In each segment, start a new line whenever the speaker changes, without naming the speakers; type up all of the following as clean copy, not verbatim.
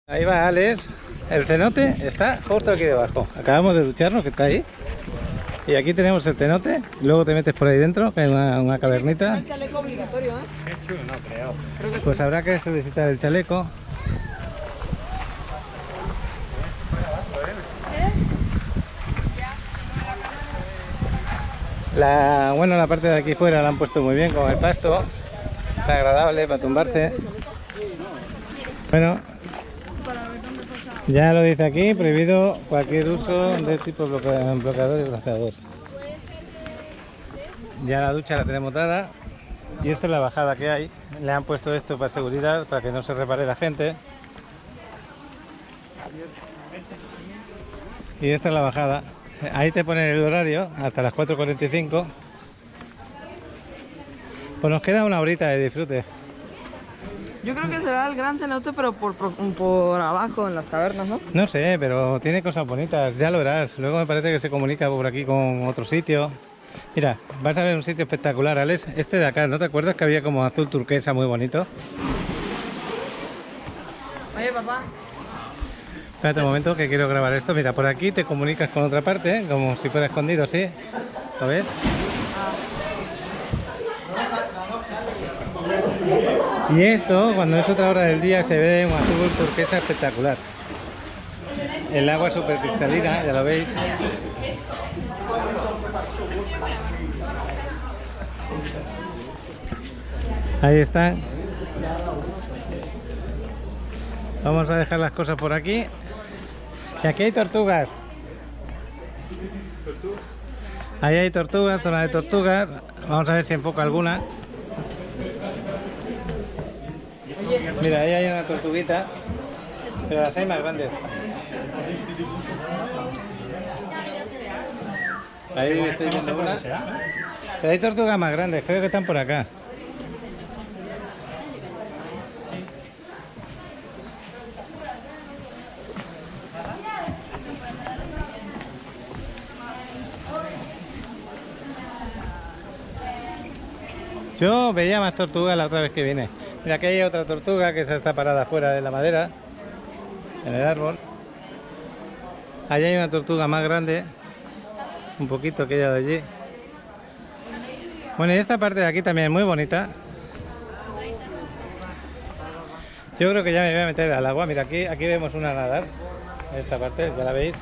Ahí va Alex. El cenote está justo aquí debajo. Acabamos de ducharnos, que está ahí. Y aquí tenemos el cenote. Luego te metes por ahí dentro, que hay una cavernita.
El chaleco obligatorio, ¿eh?
Qué chulo, no creo.
Pues habrá que solicitar el chaleco. La parte de aquí fuera la han puesto muy bien con el pasto. Está agradable para tumbarse. Bueno, ya lo dice aquí, prohibido cualquier uso de tipo bloqueador y bloqueador. Ya la ducha la tenemos dada. Y esta es la bajada que hay. Le han puesto esto para seguridad, para que no se repare la gente. Y esta es la bajada. Ahí te ponen el horario, hasta las 4:45. Pues nos queda una horita de disfrute.
Yo creo que será el gran cenote, pero por abajo, en las cavernas, ¿no?
No sé, pero tiene cosas bonitas, ya lo verás. Luego me parece que se comunica por aquí con otro sitio. Mira, vas a ver un sitio espectacular, Alex. Este de acá, ¿no te acuerdas que había como azul turquesa muy bonito?
Oye, papá.
Espérate un momento que quiero grabar esto. Mira, por aquí te comunicas con otra parte, ¿eh? Como si fuera escondido, ¿sí? ¿Lo ves? Y esto, cuando es otra hora del día, se ve un azul turquesa espectacular. El agua es súper cristalina, ya lo veis. Ahí están. Vamos a dejar las cosas por aquí. Y aquí hay tortugas. Ahí hay tortugas, zona de tortugas. Vamos a ver si enfoca alguna. Mira, ahí hay una tortuguita. Pero las hay más grandes. Ahí estoy viendo una. Pero hay tortugas más grandes, creo que están por acá. Yo veía más tortugas la otra vez que vine. Mira, aquí hay otra tortuga que está parada fuera de la madera, en el árbol. Allí hay una tortuga más grande, un poquito aquella de allí. Bueno, y esta parte de aquí también es muy bonita. Yo creo que ya me voy a meter al agua. Mira, aquí vemos una nadar. Esta parte, ¿ya la veis?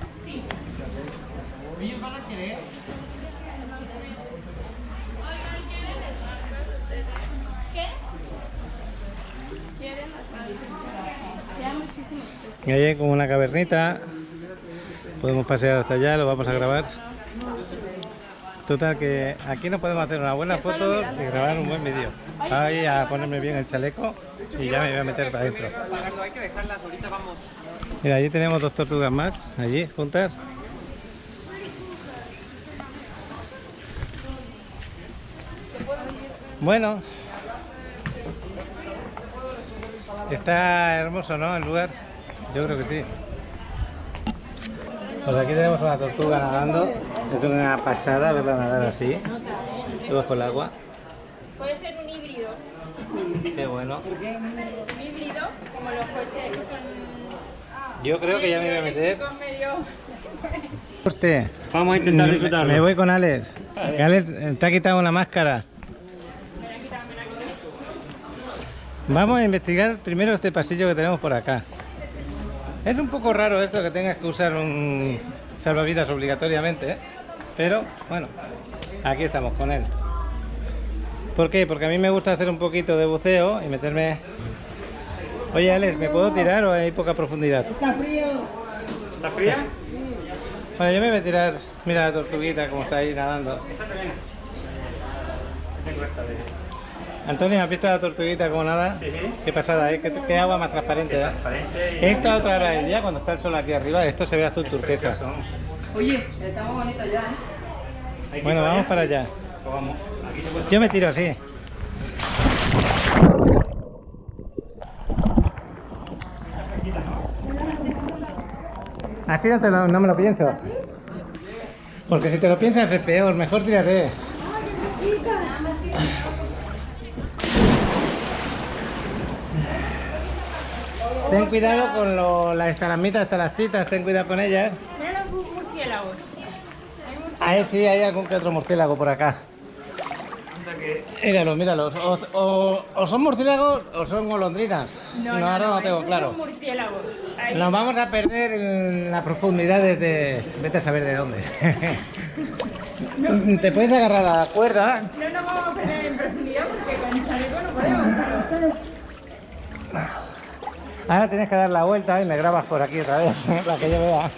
Y ahí hay como una cavernita. Podemos pasear hasta allá, lo vamos a grabar. Total que aquí nos podemos hacer una buena foto y grabar un buen vídeo. Voy a ponerme bien el chaleco y ya me voy a meter para adentro. Mira, allí tenemos dos tortugas más, allí, juntas. Bueno, está hermoso, ¿no? El lugar. Yo creo que sí. Pues aquí tenemos una tortuga nadando. Es una pasada verla nadar así, debajo del agua.
Puede ser un híbrido.
Qué bueno.
Un híbrido, como los coches que son...
Yo creo que ya me voy a meter. Usted.
Vamos a intentar disfrutarlo.
Me voy con Alex. Que Alex te ha quitado una máscara. Vamos a investigar primero este pasillo que tenemos por acá. Es un poco raro esto que tengas que usar un salvavidas obligatoriamente, ¿eh? Pero bueno, aquí estamos con él. ¿Por qué? Porque a mí me gusta hacer un poquito de buceo y meterme... Oye, Alex, ¿me puedo tirar o hay poca profundidad?
Está frío.
¿Está fría?
Bueno, yo me voy a tirar. Mira la tortuguita como está ahí nadando.
Esa también. Tengo esta de...
Antonio, ¿has visto la tortuguita como nada?
Sí.
Qué pasada, ¿eh? Qué agua más transparente, ¿eh?
Transparente y...
Esta otra hora del día, cuando está el sol aquí arriba, esto se ve azul turquesa.
Precioso.
Oye, está muy bonita ya, ¿eh?
Hay que
Bueno,
ir
vamos para allá.
Pues vamos. Aquí se puede...
Yo me tiro así. Así no me lo pienso. Porque si te lo piensas es peor, mejor tírate. Ten cuidado con las estalagmitas, estalactitas, ten cuidado con ellas.
Mira los murciélagos.
Ahí sí, hay algún que otro murciélago por acá. Míralos, míralos. O son murciélagos o son golondrinas. No, ahora no tengo
esos
claro.
son murciélagos. Ahí.
Nos vamos a perder en las profundidades de... Vete a saber de dónde. Te puedes agarrar a la cuerda.
No nos vamos a perder en profundidad porque con el chaleco no podemos.
Ahora tienes que dar la vuelta y me grabas por aquí otra vez, para que yo vea.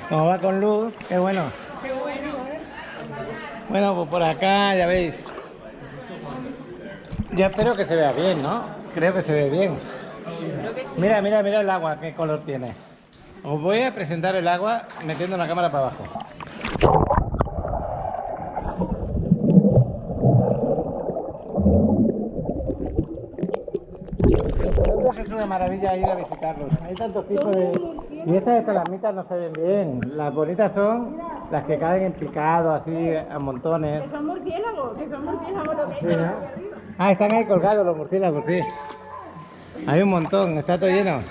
Como va con luz, qué bueno.
Qué bueno.
Bueno, pues por acá ya veis. Ya espero que se vea bien, ¿no? Creo que se ve bien. Mira, mira, mira el agua, qué color tiene. Os voy a presentar el agua metiendo la cámara para abajo. Es una maravilla ir a visitarlos. Hay tantos tipos de... Y estas estalagmitas no se ven bien. Las bonitas son las que caen en picado, así, a montones.
Que son murciélagos, lo que
Sí, ¿no? Ah, están ahí colgados los murciélagos, sí. Hay un montón, está todo lleno.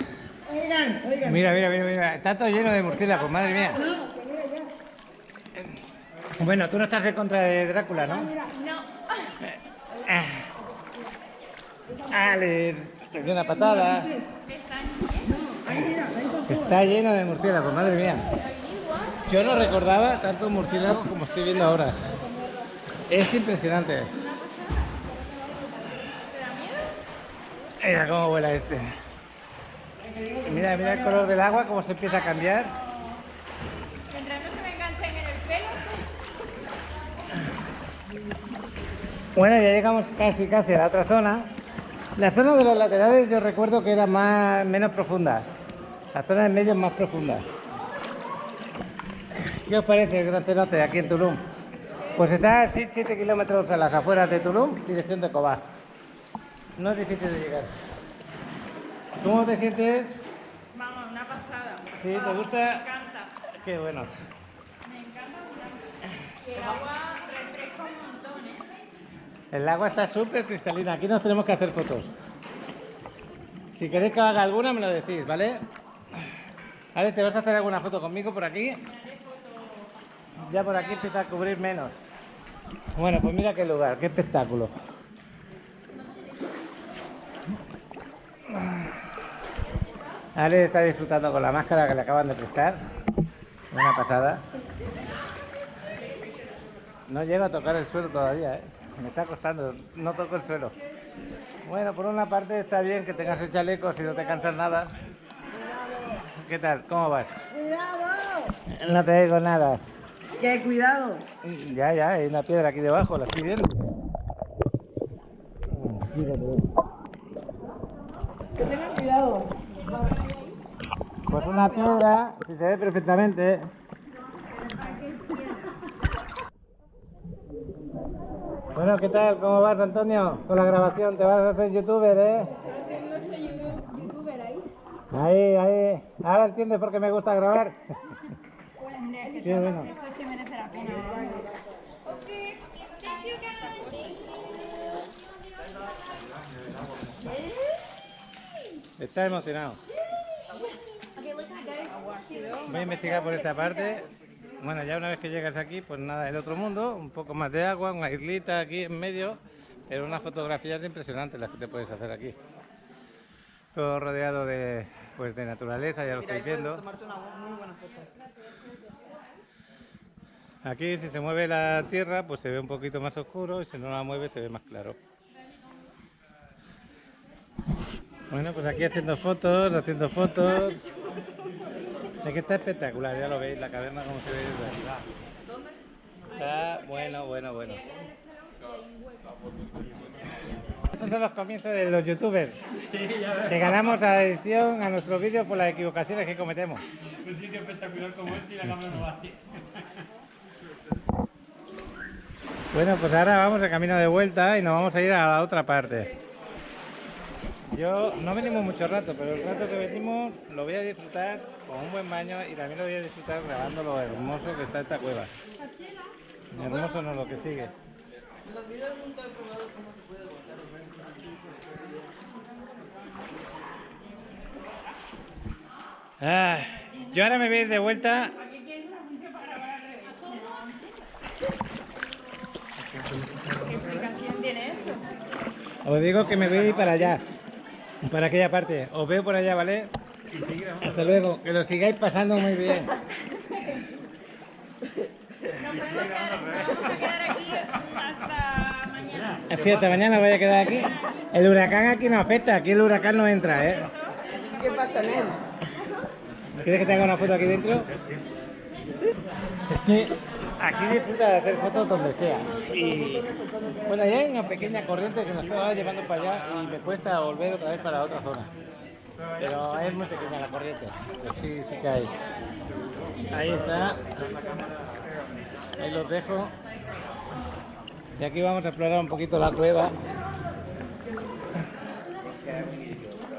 Mira, mira, mira, mira. Está todo lleno de murciélagos, madre mía. Bueno, tú no estás en contra de Drácula, ¿no?
No.
Le dio una patada. Está lleno de murciélagos, madre mía. Yo no recordaba tantos murciélagos como estoy viendo ahora. Es impresionante. Mira cómo vuela este. Mira, mira el color del agua, cómo se empieza a cambiar.
Mientras no se me enganchen en el pelo.
Bueno, ya llegamos casi a la otra zona. La zona de los laterales yo recuerdo que era menos profunda. La zona en medio es más profunda. ¿Qué os parece el Gran Cenote aquí en Tulum? Pues está a 7 kilómetros a las afueras de Tulum, dirección de Cobá. No es difícil de llegar. ¿Cómo te sientes?
Vamos, una pasada.
¿Sí? ¿Te gusta?
Me encanta.
Qué bueno.
Me encanta. Y el agua refresca un montón, ¿eh?
El agua está súper cristalina. Aquí nos tenemos que hacer fotos. Si queréis que haga alguna, me lo decís, ¿vale? Ale, ¿te vas a hacer alguna foto conmigo por aquí? Ya por aquí empieza a cubrir menos. Bueno, pues mira qué lugar, qué espectáculo. Ale está disfrutando con la máscara que le acaban de prestar. Una pasada. No llego a tocar el suelo todavía, ¿eh? Me está costando, no toco el suelo. Bueno, por una parte está bien que tengas el chaleco si no te cansas nada. ¿Qué tal? ¿Cómo vas?
¡Cuidado!
No te digo nada.
¿Qué? Cuidado.
Ya, hay una piedra aquí debajo, la estoy viendo.
Que tengan cuidado.
Pues una piedra, si se ve perfectamente. Bueno, ¿qué tal? ¿Cómo vas, Antonio? Con la grabación, te vas a hacer youtuber, ¿eh?
No soy youtuber ahí.
Ahí. Ahora entiendes por qué me gusta grabar.
Pues mira, que
Qué bueno.
eso sí merece la pena.
Está emocionado. Voy a investigar por esta parte. Bueno, ya una vez que llegas aquí, pues nada, el otro mundo, un poco más de agua, una islita aquí en medio, pero unas fotografías impresionantes las que te puedes hacer aquí. Todo rodeado de, pues, de naturaleza, ya lo estáis viendo.
Tomarte una muy buena foto.
Aquí si se mueve la tierra, pues se ve un poquito más oscuro y si no la mueve se ve más claro. Bueno, pues aquí haciendo fotos. Es que está espectacular, ya lo veis, la caverna como se ve desde arriba.
¿Dónde?
Está bueno. Estos son los comienzos de los youtubers. Que ganamos a la edición a nuestros vídeos por las equivocaciones que cometemos.
Un sitio espectacular como este y la cámara no va así.
Bueno, pues ahora vamos de camino de vuelta y nos vamos a ir a la otra parte. Yo no venimos mucho rato, pero el rato que venimos lo voy a disfrutar con un buen baño y también lo voy a disfrutar grabando lo hermoso que está esta cueva. Hermoso no lo que sigue.
Los videos nunca he probado cómo se puede voltear.
Ah, yo ahora me voy a ir de vuelta.
¿Qué explicación tiene eso?
Os digo que me voy a ir para allá, para aquella parte. Os veo por allá, ¿vale? Hasta luego, que lo sigáis pasando muy bien.
Nos vamos a quedar aquí hasta mañana.
Así hasta mañana voy a quedar aquí. El huracán aquí no afecta, aquí el huracán no entra, ¿eh?
¿Qué pasa, Nen?
¿Quieres que te haga una foto aquí dentro? Es que aquí disfruta de hacer fotos donde sea. Y bueno, ahí hay una pequeña corriente que nos estaba llevando para allá y me cuesta volver otra vez para la otra zona. Pero es muy pequeña la corriente, pero sí, sí que hay. Ahí está. Ahí los dejo. Y aquí vamos a explorar un poquito la cueva.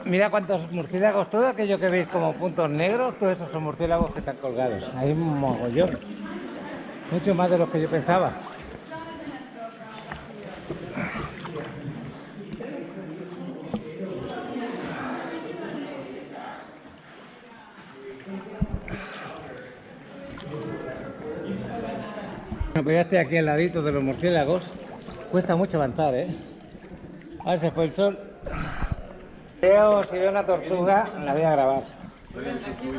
Mira cuántos murciélagos, todo aquello que veis como puntos negros, todos esos son murciélagos que están colgados. Hay un mogollón. Mucho más de los que yo pensaba. Bueno, pues ya estoy aquí al ladito de los murciélagos. Cuesta mucho avanzar, ¿eh? A ver, se fue el sol. Si veo una tortuga, la voy a grabar.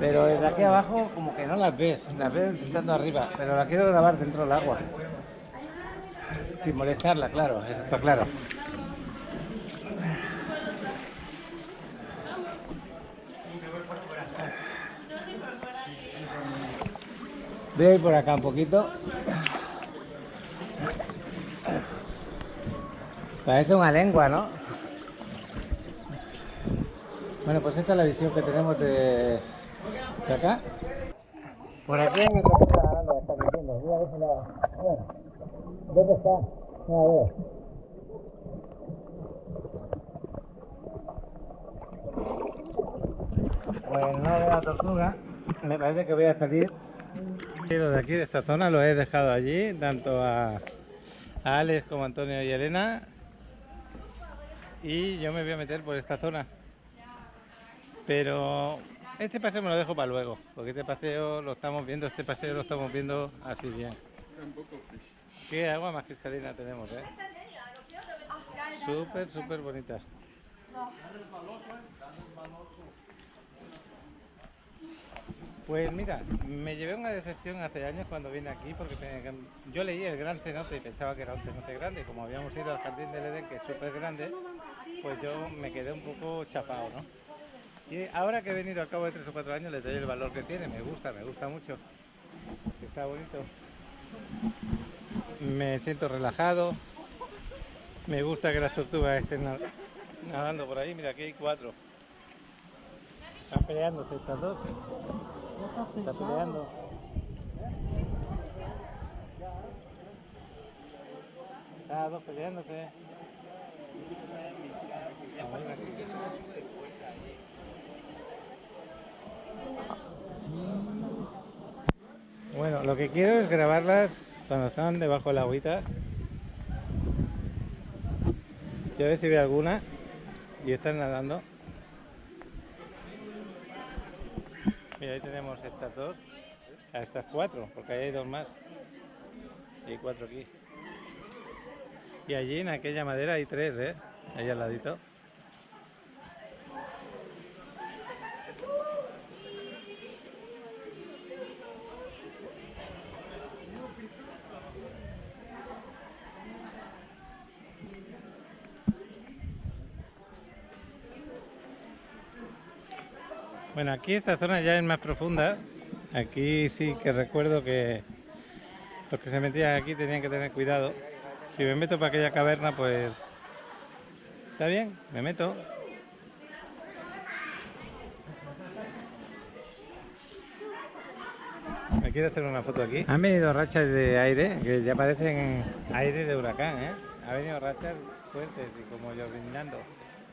Pero desde aquí abajo como que no las ves estando arriba, pero la quiero grabar dentro del agua. Sin molestarla, claro, eso está claro. Voy a ir por acá un poquito. Parece una lengua, ¿no? Bueno, pues esta es la visión que tenemos de acá. Por aquí hay otra cosa nadando, está metiendo. Mira, a ver si la... Bueno, ¿dónde está? No la veo. Pues no veo la tortuga. Me parece que voy a salir. He ido de aquí, de esta zona, lo he dejado allí, tanto a Alex como a Antonio y Elena. Y yo me voy a meter por esta zona. Pero este paseo me lo dejo para luego, porque este paseo lo estamos viendo, así bien. Qué agua más cristalina tenemos, ¿eh? Súper, súper bonita. Pues mira, me llevé una decepción hace años cuando vine aquí, porque yo leí el gran cenote y pensaba que era un cenote grande. Como habíamos ido al Jardín del Edén, que es súper grande, pues yo me quedé un poco chafado, ¿no? Y ahora que he venido al cabo de 3 o 4 años le doy el valor que tiene, me gusta mucho, está bonito. Me siento relajado, me gusta que las tortugas estén nadando por ahí, mira aquí hay 4. Están peleándose estas dos, están peleando. Estas dos peleándose. Bueno, lo que quiero es grabarlas cuando están debajo de la agüita. Y a ver si veo alguna. Y están nadando. Mira, ahí tenemos estas dos. A estas 4, porque ahí hay 2 más. Y hay 4 aquí. Y allí en aquella madera hay 3, ¿eh? Ahí al ladito. Bueno, aquí esta zona ya es más profunda. Aquí sí que recuerdo que los que se metían aquí tenían que tener cuidado. Si me meto para aquella caverna, pues está bien, me meto. Me quiero hacer una foto aquí. Han venido rachas de aire, que ya parecen aire de huracán, ¿eh? Ha venido rachas fuertes y como llovinando.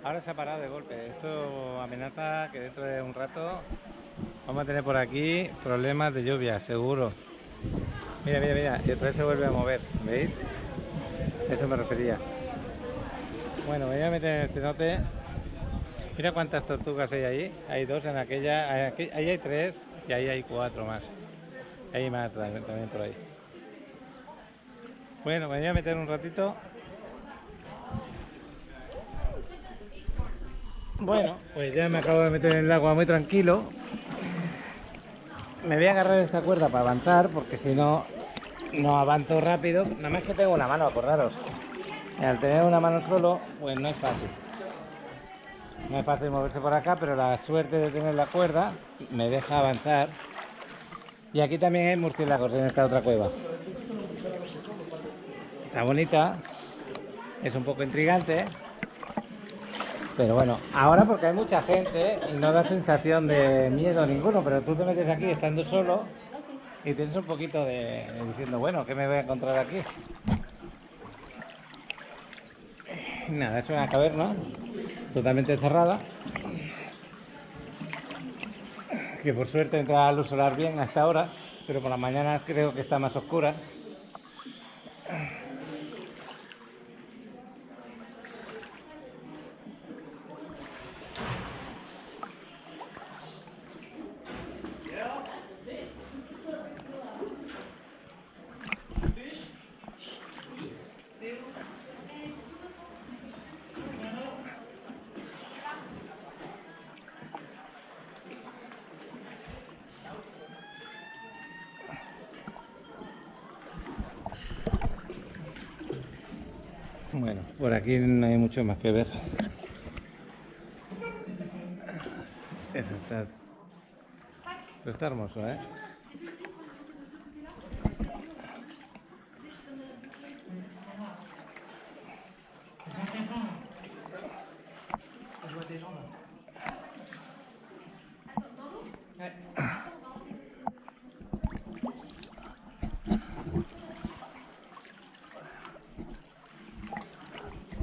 Ahora se ha parado de golpe. Esto amenaza que dentro de un rato vamos a tener por aquí problemas de lluvia, seguro. Mira, mira, mira. Y otra vez se vuelve a mover. ¿Veis? Eso me refería. Bueno, me voy a meter en el cenote Mira cuántas tortugas hay ahí. Hay dos en aquella, ahí hay tres y ahí hay cuatro más. Hay más también por ahí. Bueno, me voy a meter un ratito. Bueno, pues ya me acabo de meter en el agua muy tranquilo. Me voy a agarrar esta cuerda para avanzar, porque si no, no avanzo rápido. Nada más que tengo una mano, acordaros. Al tener una mano solo, pues no es fácil. No es fácil moverse por acá, pero la suerte de tener la cuerda me deja avanzar. Y aquí también hay murciélagos en esta otra cueva. Está bonita, es un poco intrigante, pero bueno, ahora porque hay mucha gente y no da sensación de miedo ninguno, pero tú te metes aquí estando solo y tienes un poquito de diciendo, bueno, ¿qué me voy a encontrar aquí? Nada, es una caverna totalmente cerrada, que por suerte entra la luz solar bien hasta ahora, pero por las mañanas creo que está más oscura. Bueno, por aquí no hay mucho más que ver. Eso está... Pero está hermoso, ¿eh?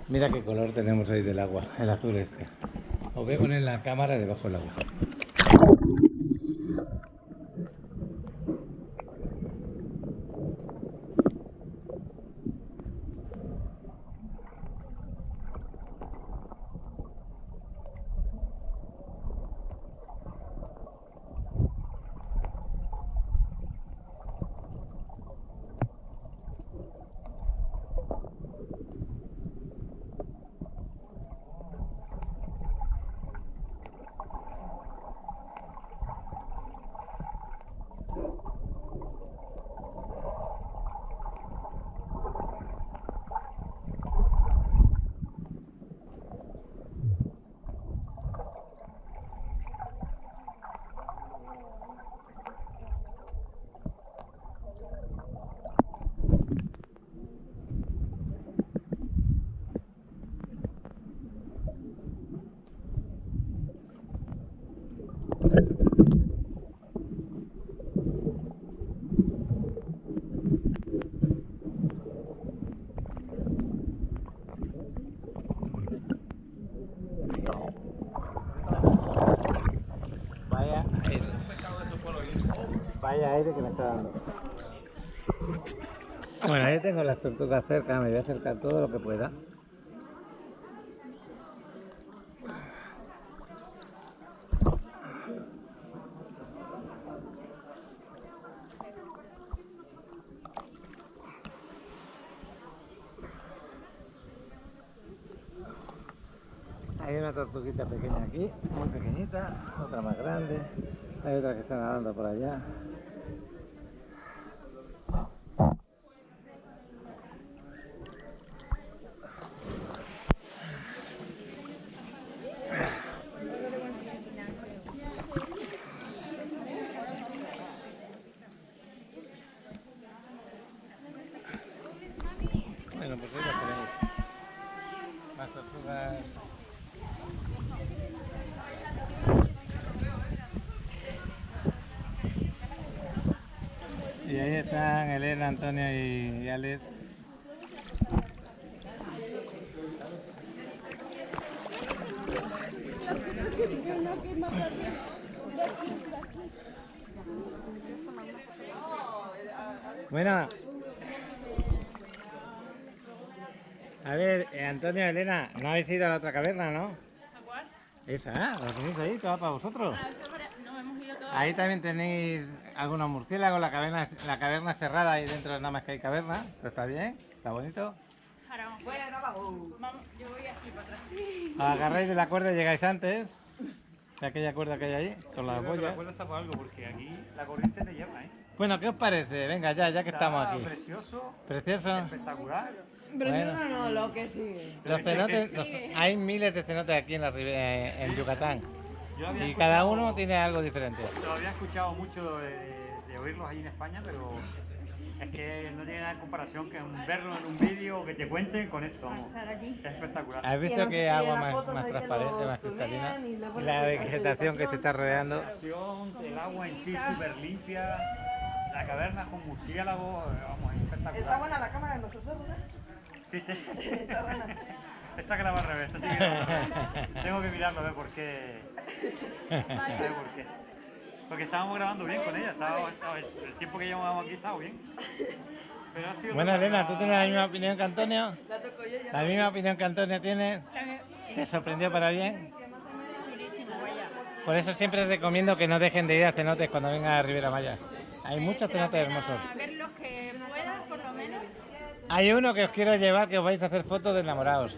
Mira qué color tenemos ahí del agua, el azul este. Os voy a poner la cámara debajo del agua. Vaya aire que me está dando. Bueno, ahí tengo las tortugas cerca, me voy a acercar todo lo que pueda. Hay una tortuguita pequeña aquí, muy pequeñita, otra más grande, hay otra que está nadando por allá. Bueno, pues ahí lo tenéis. Más tortugas. Y ahí están Elena, Antonio y Alex. Bueno, a ver, Antonio, Elena, no habéis ido a la otra caverna, ¿no?
¿A cuál?
Esa, la tenéis ahí, toda para vosotros.
Ah, esto no hemos ido todos.
Ahí también tenéis algunos murciélagos, la caverna es cerrada, ahí dentro nada más que hay caverna, pero está bien, está bonito.
Ahora vamos.
Bueno, abajo.
Vamos, yo voy aquí para atrás.
Agarráis de la cuerda y llegáis antes de aquella cuerda que hay ahí, con las
Yo creo que la
boyas.
cuerda está por algo, porque aquí la corriente te lleva, ¿eh?
Bueno, ¿qué os parece? Venga, ya que estamos
Está
aquí.
precioso,
Precioso.
espectacular.
Pero
Bueno.
no, lo que sigue.
Los cenotes, hay miles de cenotes aquí en, en Yucatán.
Yo había
Y cada
escuchado-
uno tiene algo diferente.
Lo había escuchado mucho de oírlos allí en España, pero es que no tiene nada de comparación que verlo en un vídeo o que te cuenten con esto. Vamos.
Estar aquí.
Es espectacular.
¿Has visto
Y en
que
las
agua
fotos
más
hay que
transparente,
lo
más cristalina?
tunean y le
Y
ponen
la
vegetación
vegetación que te está rodeando.
El agua en sí súper limpia, la caverna con murciélagos, vamos, es espectacular.
Está buena la cámara en nuestros ojos, ¿eh?
Sí, sí.
Está buena.
Esta graba al revés, esta sí que graba al revés. Tengo que mirarlo a ver por qué. A ver por qué. Porque estábamos grabando bien con ella, el tiempo que llevábamos aquí estaba bien. Pero ha sido
Bueno,
otra
Elena,
cosa-
¿tú tienes la misma opinión que Antonio?
La toco yo ya.
¿La misma opinión que Antonio tiene?
Sí,
¿Te sorprendió para bien?
durísimo, vaya.
Por eso siempre recomiendo que no dejen de ir a cenotes cuando vengan a Ribera Maya. Hay muchos
Te la
cenotes
pena
hermosos.
ver los que puedas, por lo menos.
Hay uno que os quiero llevar que os vais a hacer fotos de enamorados.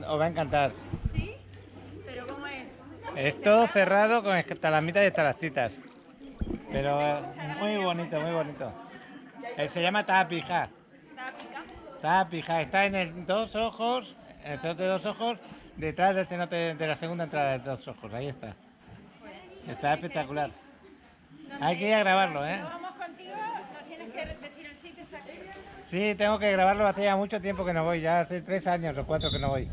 Os va a encantar.
Sí, pero ¿cómo es?
Es todo cerrado con estalagmitas y estalactitas. Pero muy bonito, muy bonito. Se llama Tapija.
Tápica.
Tapija. Está en el Dos Ojos, el cenote de Dos Ojos, detrás del cenote de la segunda entrada de Dos Ojos. Ahí está. Está espectacular. Hay que ir a grabarlo, ¿eh?
Si vamos contigo, nos tienes que decir el sitio exacto.
Sí, tengo que grabarlo. Hace ya mucho tiempo que no voy. Ya hace 3 años o 4 que no voy.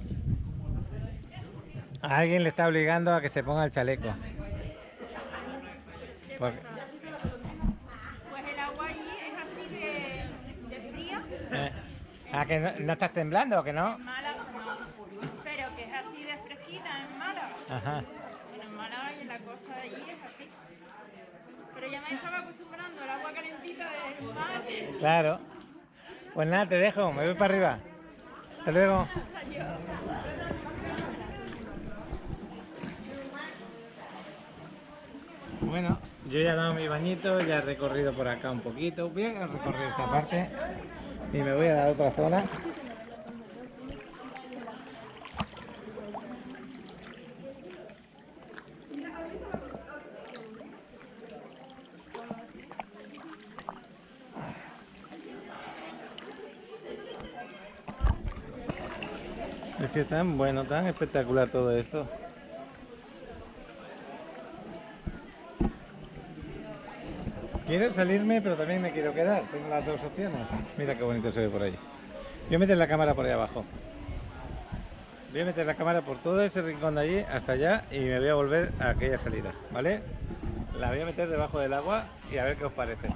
A alguien le está obligando a que se ponga el chaleco. Porque-
Pues el agua allí es así de fría.
¿A que no estás temblando o que no?
En Málaga no. Pero que es así de fresquita en Málaga.
Ajá.
En Málaga y en la costa de allí es así. Pero ya me estaba acostumbrando al agua calentita del mar.
Claro. Pues nada, te dejo. Me voy para arriba. Hasta luego.
Adiós.
Bueno, yo ya he dado mi bañito, ya he recorrido por acá un poquito. Voy a recorrer esta parte y me voy a la otra zona. Es que tan bueno, tan espectacular todo esto. Quiero salirme, pero también me quiero quedar. Tengo las dos opciones. Mira qué bonito se ve por ahí. Voy a meter la cámara por ahí abajo. Voy a meter la cámara por todo ese rincón de allí hasta allá y me voy a volver a aquella salida, ¿vale? La voy a meter debajo del agua y a ver qué os parece.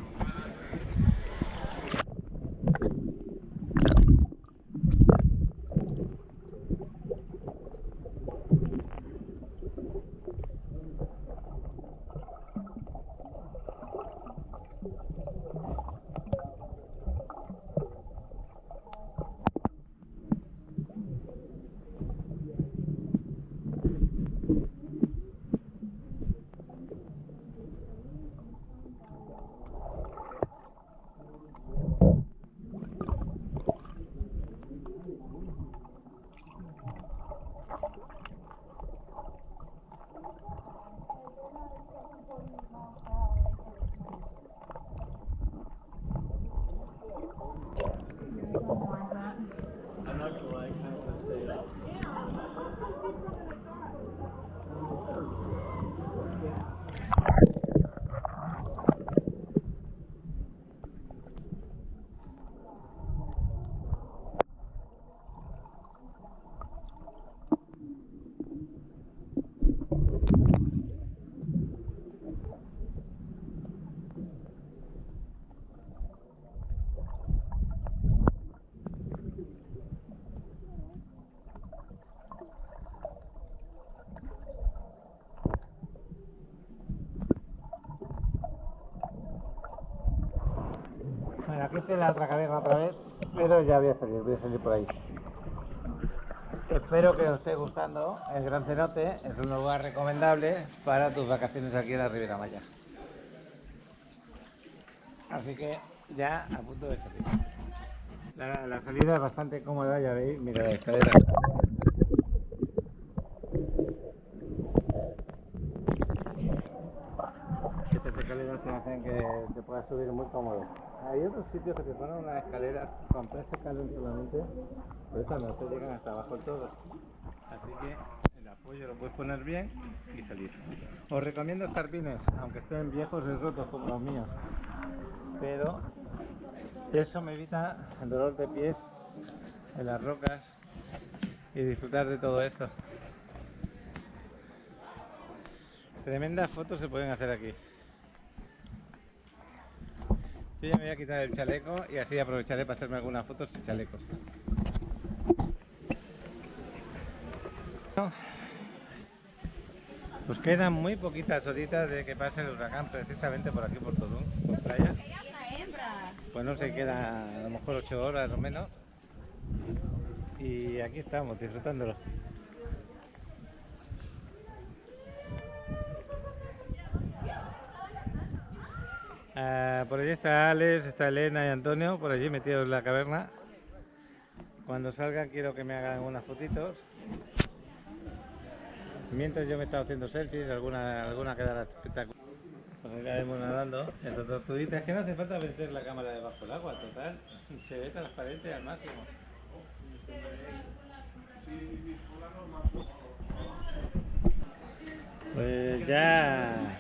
Bueno, aquí está la otra caverna otra vez, pero ya voy a salir por ahí. Espero que os esté gustando. El Gran Cenote es un lugar recomendable para tus vacaciones aquí en la Riviera Maya. Así que ya a punto de salir. La salida es bastante cómoda, ya veis, mira la escalera. Estas escaleras te hacen que te puedas subir muy cómodo. Hay otros sitios que te ponen unas escaleras con 3 escalones solamente, pero estas no te llegan hasta abajo del todo. Así que el apoyo lo puedes poner bien y salir. Os recomiendo escarpines, aunque estén viejos y rotos como los míos. Pero eso me evita el dolor de pies en las rocas y disfrutar de todo esto. Tremendas fotos se pueden hacer aquí. Yo ya me voy a quitar el chaleco y así aprovecharé para hacerme algunas fotos sin chaleco. Pues quedan muy poquitas horitas de que pase el huracán precisamente por aquí por Tulum, por playa. Pues no sé, queda a lo mejor 8 horas o menos. Y aquí estamos disfrutándolo. Por allí está Alex, está Elena y Antonio, por allí metidos en la caverna. Cuando salgan quiero que me hagan unas fotitos. Mientras yo me he estado haciendo selfies, alguna quedará espectacular. Pues ahí la vemos nadando, estas tortuguitas, que no hace falta meter la cámara debajo del agua, total, se ve transparente al máximo. Pues ya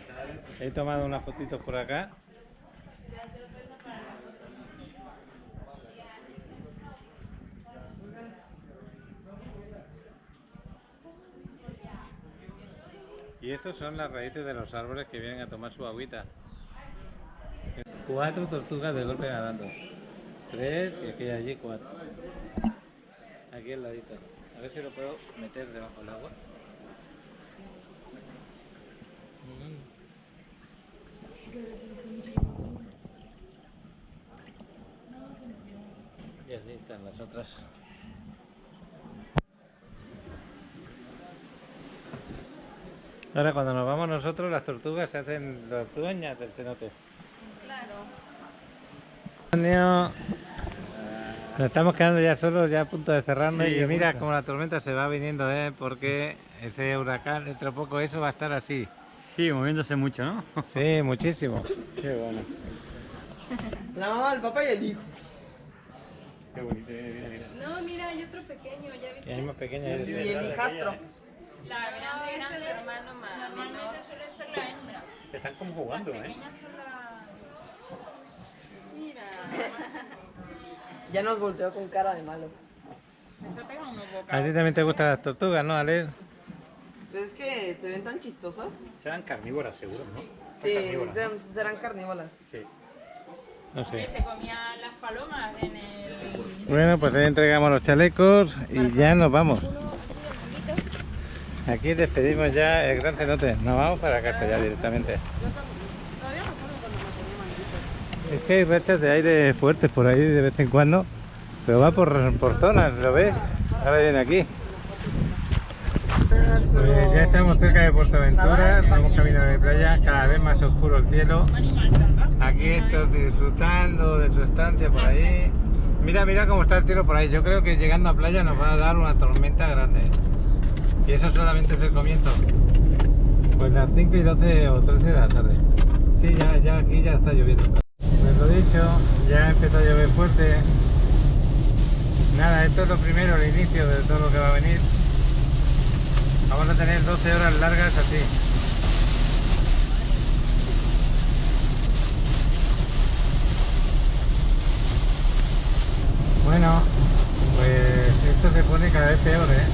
he tomado unas fotitos por acá. Y estos son las raíces de los árboles que vienen a tomar su agüita. 4 tortugas de golpe nadando. 3 y aquí hay allí 4. Aquí al ladito. A ver si lo puedo meter debajo del agua. Y así están las otras. Ahora cuando nos vamos nosotros, las tortugas se hacen las dueñas del cenote. Claro. Nos estamos quedando ya solos, ya a punto de cerrarnos. Sí, y mira cómo la tormenta se va viniendo, porque ese huracán, dentro de poco eso va a estar así.
Sí, moviéndose mucho, ¿no?
Sí, muchísimo. Qué bueno.
La mamá, el papá y el hijo.
Qué bonito, mira, mira.
No, mira, hay otro pequeño, ya viste.
Y hay más pequeña.
Y el hijastro.
La grande, es el hermano más. Normalmente suele ser la hembra.
Están como jugando,
Las pequeñas son las...
Mira.
Ya nos volteó con cara de malo.
Eso pega unos
A
bocados.
ti también te gustan las tortugas, ¿no, Alex?
Pues es que se ven tan chistosas.
Serán carnívoras, seguro, ¿no?
Sí,
Carnívoras, ¿no?
serán carnívoras.
Sí.
No sé.
Que se comían las palomas en el...
Bueno, pues ahí entregamos los chalecos y ya nos vamos. Aquí despedimos ya el Gran Cenote. Nos vamos para casa ya directamente.
Todavía me acuerdo cuando me ponía manguitos.
Es que hay rachas de aire fuertes por ahí de vez en cuando, pero va por zonas, ¿lo ves? Ahora viene aquí. Pues ya estamos cerca de Puerto Aventura, vamos camino de playa, cada vez más oscuro el cielo. Aquí estos disfrutando de su estancia por ahí. Mira, mira cómo está el cielo por ahí. Yo creo que llegando a playa nos va a dar una tormenta grande. Y eso solamente es el comienzo. Pues las 5 y 12 o 13 de la tarde. Sí, ya aquí ya está lloviendo. Pues lo dicho, ya empezó a llover fuerte. Nada, esto es lo primero, el inicio de todo lo que va a venir. Vamos a tener 12 horas largas así. Bueno, pues esto se pone cada vez peor, ¿eh?